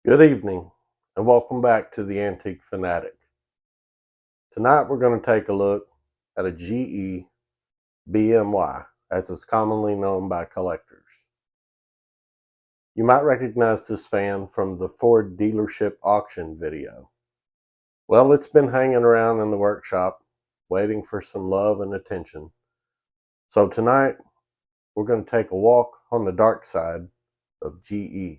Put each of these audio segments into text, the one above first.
Good evening and welcome back to the Antique FANatic. Tonight we're going to take a look at a GE BMY, as it's commonly known by collectors. You might recognize this fan from the Ford dealership auction video. Well, it's been hanging around in the workshop waiting for some love and attention. So tonight we're going to take a walk on the dark side of GE.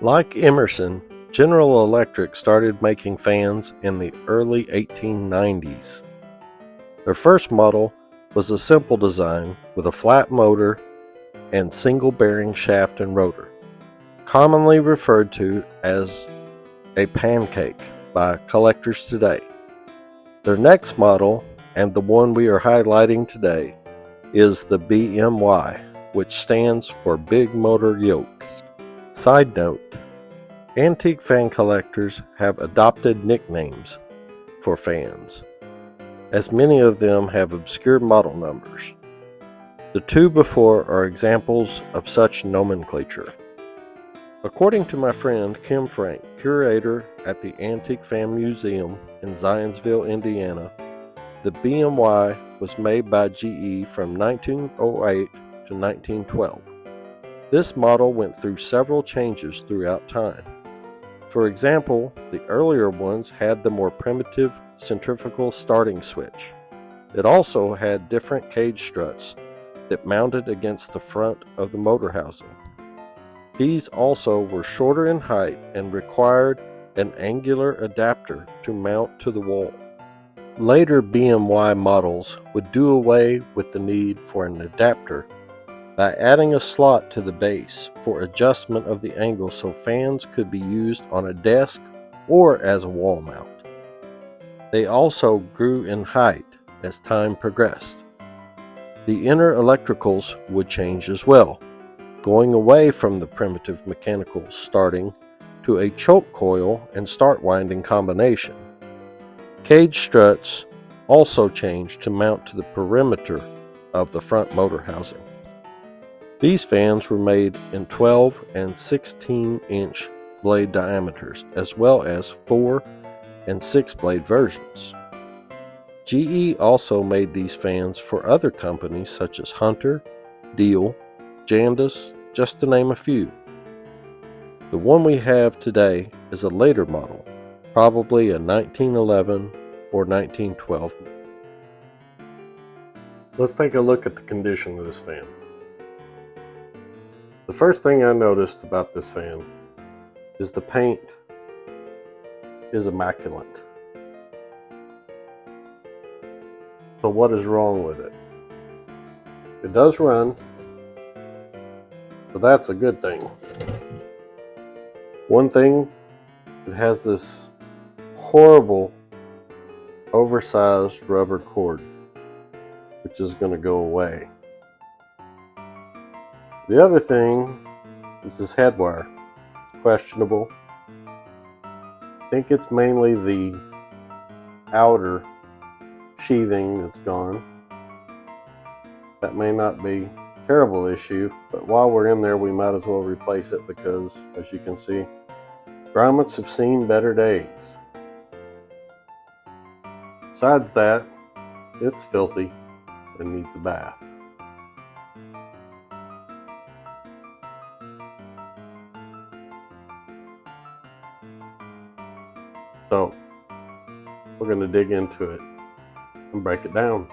Like Emerson, General Electric started making fans in the early 1890s. Their first model was a simple design with a flat motor and single bearing shaft and rotor, commonly referred to as a pancake by collectors today. Their next model, and the one we are highlighting today, is the BMY, which stands for Big Motor Yoke. Side note, antique fan collectors have adopted nicknames for fans, as many of them have obscure model numbers. The two before are examples of such nomenclature. According to my friend Kim Frank, curator at the Antique Fan Museum in Zionsville, Indiana, the BMY was made by GE from 1908 to 1912. This model went through several changes throughout time. For example, the earlier ones had the more primitive centrifugal starting switch. It also had different cage struts that mounted against the front of the motor housing. These also were shorter in height and required an angular adapter to mount to the wall. Later BMY models would do away with the need for an adapter by adding a slot to the base for adjustment of the angle so fans could be used on a desk or as a wall mount. They also grew in height as time progressed. The inner electricals would change as well, going away from the primitive mechanical starting to a choke coil and start winding combination. Cage struts also changed to mount to the perimeter of the front motor housing. These fans were made in 12 and 16-inch blade diameters, as well as 4 and 6 blade versions. GE also made these fans for other companies such as Hunter, Diehl, Jandas, just to name a few. The one we have today is a later model, probably a 1911 or 1912. Let's take a look at the condition of this fan. The first thing I noticed about this fan is the paint is immaculate. So what is wrong with it? It does run, so that's a good thing. One thing, it has this horrible oversized rubber cord, which is going to go away. The other thing is this head wire. It's questionable. I think it's mainly the outer sheathing that's gone. That may not be a terrible issue, but while we're in there we might as well replace it because, as you can see, grommets have seen better days. Besides that, it's filthy and needs a bath. So we're going to dig into it and break it down.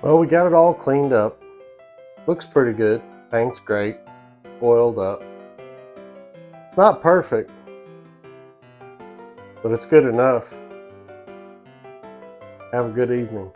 Well, we got it all cleaned up. Looks pretty good. Paint's great. Oiled up. It's not perfect, but it's good enough. Have a good evening.